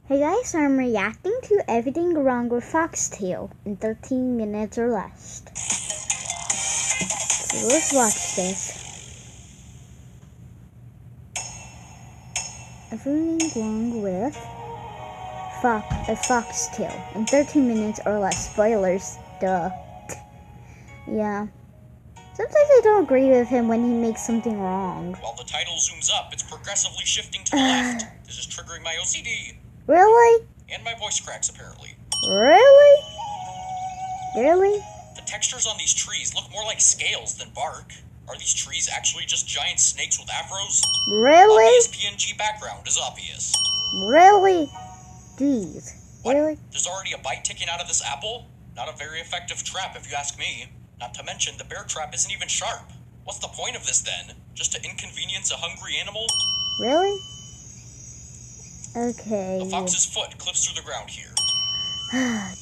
Hey guys, I'm reacting to everything wrong with Foxtail in 13 minutes or less. So let's watch this. Everything wrong with Foxtail in 13 minutes or less. Spoilers, duh. Yeah. Sometimes I don't agree with him when he makes something wrong. While the title zooms up, it's progressively shifting to the left. This is triggering my OCD. Really? And my voice cracks, apparently. Really? Really? The textures on these trees look more like scales than bark. Are these trees actually just giant snakes with afros? Really? Obvious PNG background is obvious. Really? Jeez. What? Really? There's already a bite taken out of this apple? Not a very effective trap, if you ask me. Not to mention, the bear trap isn't even sharp. What's the point of this, then? Just to inconvenience a hungry animal? Really? Okay. The fox's foot clips through the ground here.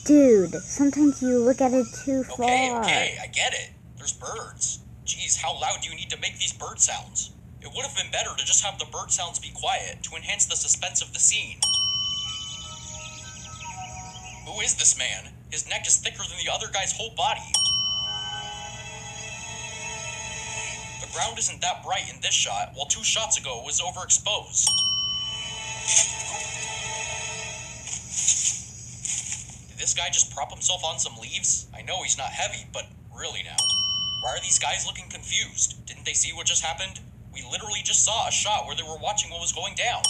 Dude, sometimes you look at it too far. Okay, I get it. There's birds. Jeez, how loud do you need to make these bird sounds? It would have been better to just have the bird sounds be quiet to enhance the suspense of the scene. Who is this man? His neck is thicker than the other guy's whole body. The ground isn't that bright in this shot, while 2 shots ago it was overexposed. Did this guy just prop himself on some leaves? I know he's not heavy, but really now. Why are these guys looking confused? Didn't they see what just happened? We literally just saw a shot where they were watching what was going down.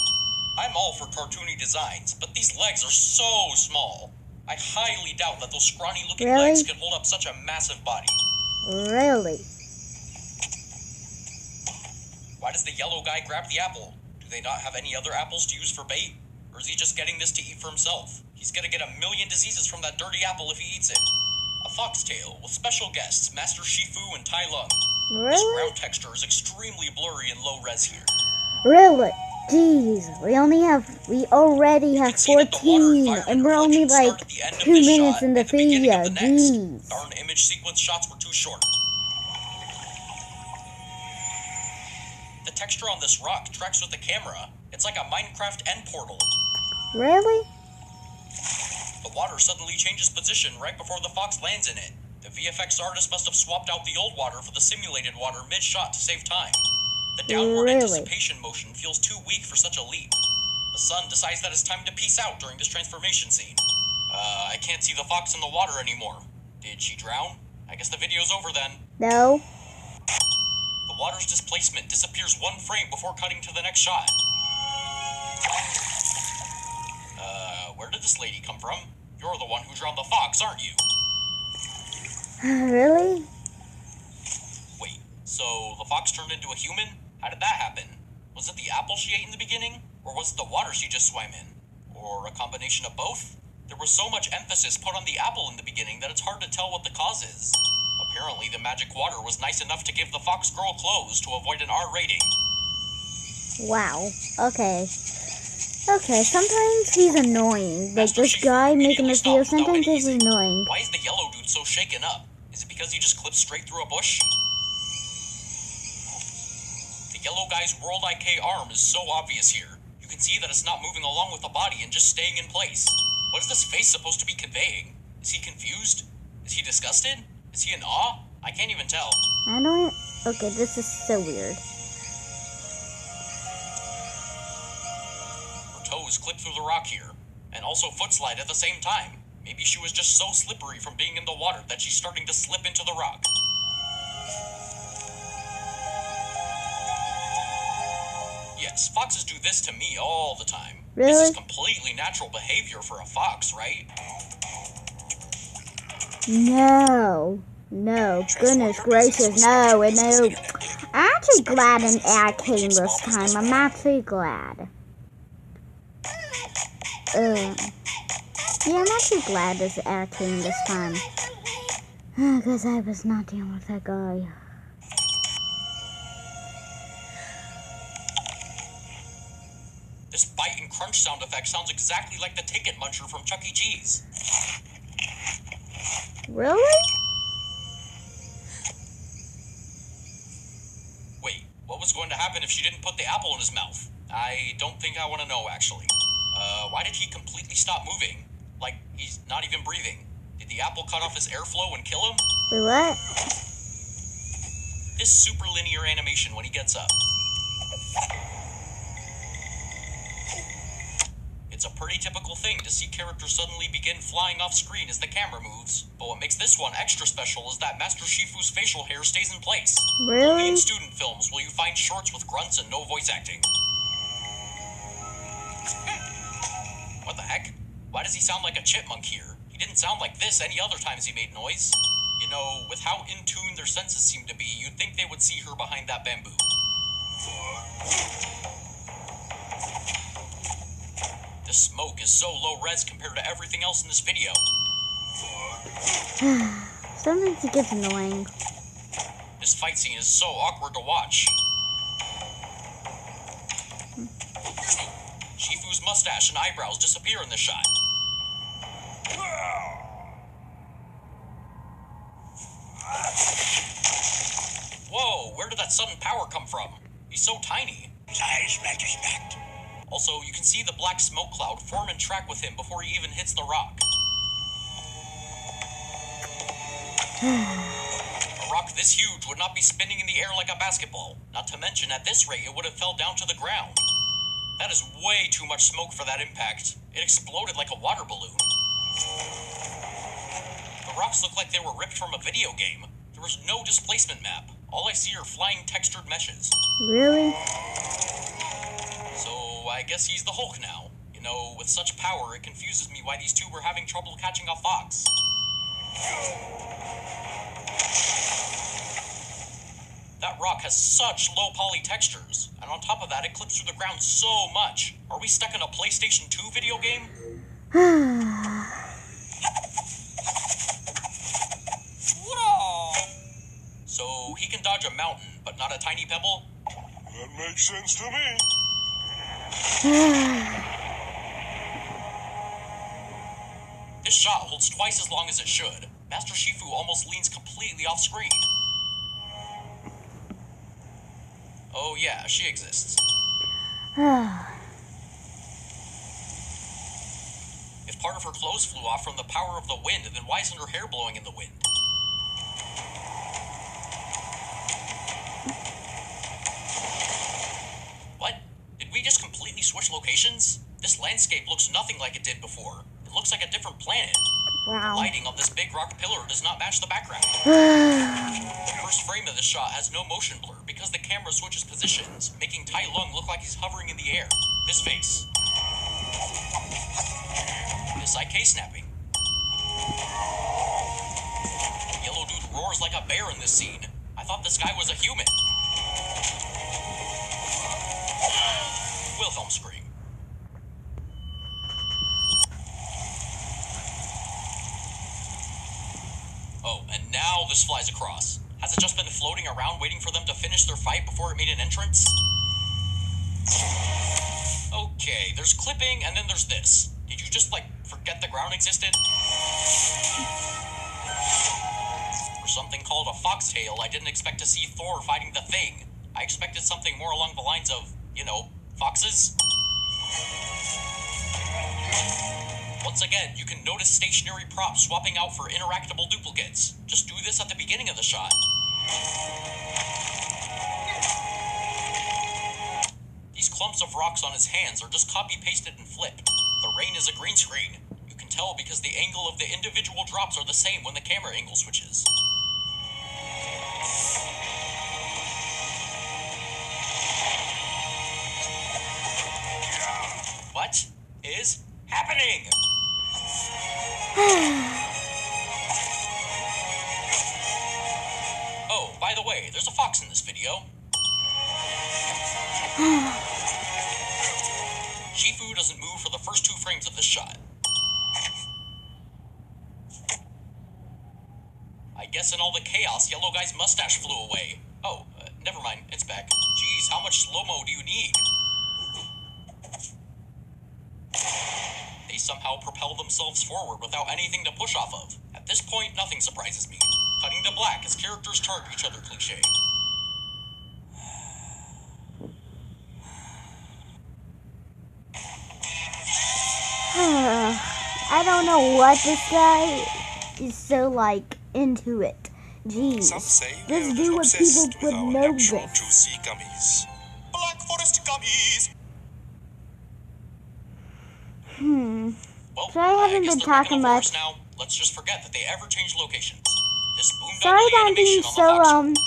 I'm all for cartoony designs, but these legs are so small. I highly doubt that those scrawny-looking legs can hold up such a massive body. Really? Why does the yellow guy grab the apple? Do they not have any other apples to use for bait? Or is he just getting this to eat for himself? He's gonna get a million diseases from that dirty apple if he eats it. A foxtail with special guests Master Shifu and Tai Lung. Really? This ground texture is extremely blurry and low res here. Really? Jeez, we already have 14, and we're only like 2 minutes in the video. Jeez. Darn image sequence shots were too short. The texture on this rock tracks with the camera. It's like a Minecraft end portal. Really? The water suddenly changes position right before the fox lands in it. The VFX artist must have swapped out the old water for the simulated water mid-shot to save time. The downward anticipation motion feels too weak for such a leap. The sun decides that it's time to peace out during this transformation scene. I can't see the fox in the water anymore. Did she drown? I guess the video's over then. No. The water's displacement disappears 1 frame before cutting to the next shot. Where did this lady come from? You're the one who drowned the fox, aren't you? Really? Wait, so the fox turned into a human? How did that happen? Was it the apple she ate in the beginning? Or was it the water she just swam in? Or a combination of both? There was so much emphasis put on the apple in the beginning that it's hard to tell what the cause is. Apparently, the magic water was nice enough to give the fox girl clothes to avoid an R rating. Wow. Okay. Okay, sometimes he's annoying. Like this guy making this video, sometimes he's annoying. Why is the yellow dude so shaken up? Is it because he just clipped straight through a bush? The yellow guy's World IK arm is so obvious here. You can see that it's not moving along with the body and just staying in place. What is this face supposed to be conveying? Is he confused? Is he disgusted? Is he in awe? I can't even tell. I don't... Okay, this is so weird. Her toes clip through the rock here, and also foot slide at the same time. Maybe she was just so slippery from being in the water that she's starting to slip into the rock. Yes, foxes do this to me all the time. Really? This is completely natural behavior for a fox, right? No. No. Goodness gracious, no. And no. I'm actually glad an ad came this time. I'm actually glad. Yeah, I'm actually glad this ad came this time. Because I was not dealing with that guy. This bite and crunch sound effect sounds exactly like the Ticket Muncher from Chuck E. Cheese. Really? Wait, what was going to happen if she didn't put the apple in his mouth? I don't think I want to know, actually. Why did did he completely stop moving? Like, he's not even breathing. Did the apple cut off his airflow and kill him? Wait, what? This super linear animation when he gets up. It's a pretty typical thing to see characters suddenly begin flying off screen as the camera moves. But what makes this one extra special is that Master Shifu's facial hair stays in place. Only Really? in student films will you find shorts with grunts and no voice acting. What the heck? Why does he sound like a chipmunk here? He didn't sound like this any other times he made noise. You know, with how in tune their senses seem to be, you'd think they would see her behind that bamboo. The smoke is so low res compared to everything else in this video. Sometimes it gets annoying. This fight scene is so awkward to watch. Shifu's mustache and eyebrows disappear in the shot. Whoa, where did that sudden power come from? He's so tiny. Size matters not. Also, you can see the black smoke cloud form and track with him before he even hits the rock. A rock this huge would not be spinning in the air like a basketball. Not to mention, at this rate, it would have fell down to the ground. That is way too much smoke for that impact. It exploded like a water balloon. The rocks look like they were ripped from a video game. There was no displacement map. All I see are flying textured meshes. Really? So, I guess he's the Hulk now. You know, with such power, it confuses me why these two were having trouble catching a fox. That rock has such low poly textures, and on top of that, it clips through the ground so much. Are we stuck in a PlayStation 2 video game? So, he can dodge a mountain, but not a tiny pebble? That makes sense to me. This shot holds twice as long as it should. Master Shifu almost leans completely off screen. Oh yeah, she exists. If part of her clothes flew off from the power of the wind, then why isn't her hair blowing in the wind? What? Did we just completely switch locations? This landscape looks nothing like it did before. It looks like a different planet. Wow. The lighting on this big rock pillar does not match the background. The first frame of the shot has no motion blur because the camera switches positions, making Tai Lung look like he's hovering in the air. This face. This IK snapping. Yellow dude roars like a bear in this scene. I thought this guy was a human. Wilhelm scream. Oh, and now this flies across. Has it just been floating around waiting for them to finish their fight before it made an entrance? Okay, there's clipping and then there's this. Did you just, forget the ground existed? For something called a foxtail, I didn't expect to see Thor fighting the Thing. I expected something more along the lines of, foxes. Once again, you can notice stationary props swapping out for interactable duplicates. Just do this at the beginning of the shot. These clumps of rocks on his hands are just copy-pasted and flipped. The rain is a green screen. You can tell because the angle of the individual drops are the same when the camera angle switches. What is happening? Oh, by the way, there's a fox in this video. Shifu doesn't move for the first 2 frames of this shot. I guess in all the chaos, Yellow Guy's mustache flew away. Oh, never mind, it's back. Jeez, how much slow-mo do you need? They somehow propel themselves forward without anything to push off of. At this point, nothing surprises me. Cutting to black as characters charge each other cliché. I don't know what this guy is so like into it. Jeez. Some say Just we're do what obsessed people with would our know natural this. juicy gummies. Black Forest gummies. Well, So I haven't guess been they're back in talking the forest much. now. Let's just forget that they ever changed locations. This boondoggle Sorry that I'm animation being on the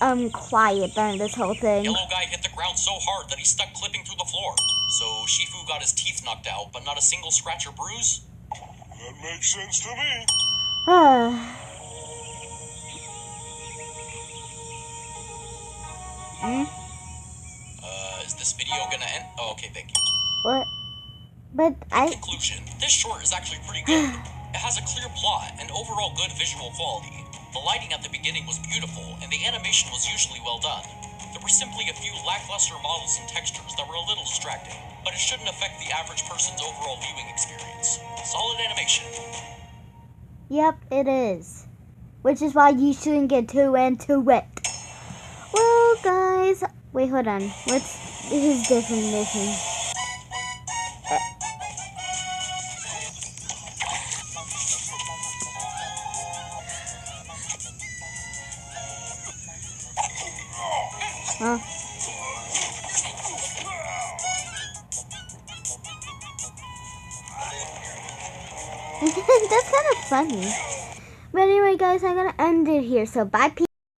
Fox so quiet during this whole thing. Yellow guy hit the ground so hard that he stuck clipping through the floor. So Shifu got his teeth knocked out, but not a single scratch or bruise? That makes sense to me. Is this video gonna end? Oh, okay, thank you. What? But In conclusion, this short is actually pretty good. It has a clear plot and overall good visual quality. The lighting at the beginning was beautiful, and the animation was usually well done. There were simply a few lackluster models and textures that were a little distracting, but it shouldn't affect the average person's overall viewing experience. Solid animation. Yep, it is. Which is why you shouldn't get too into it. Well, guys. Wait, hold on. What's his definition? Huh? That's kind of funny. But anyway, guys, I'm gonna end it here. So bye, peace.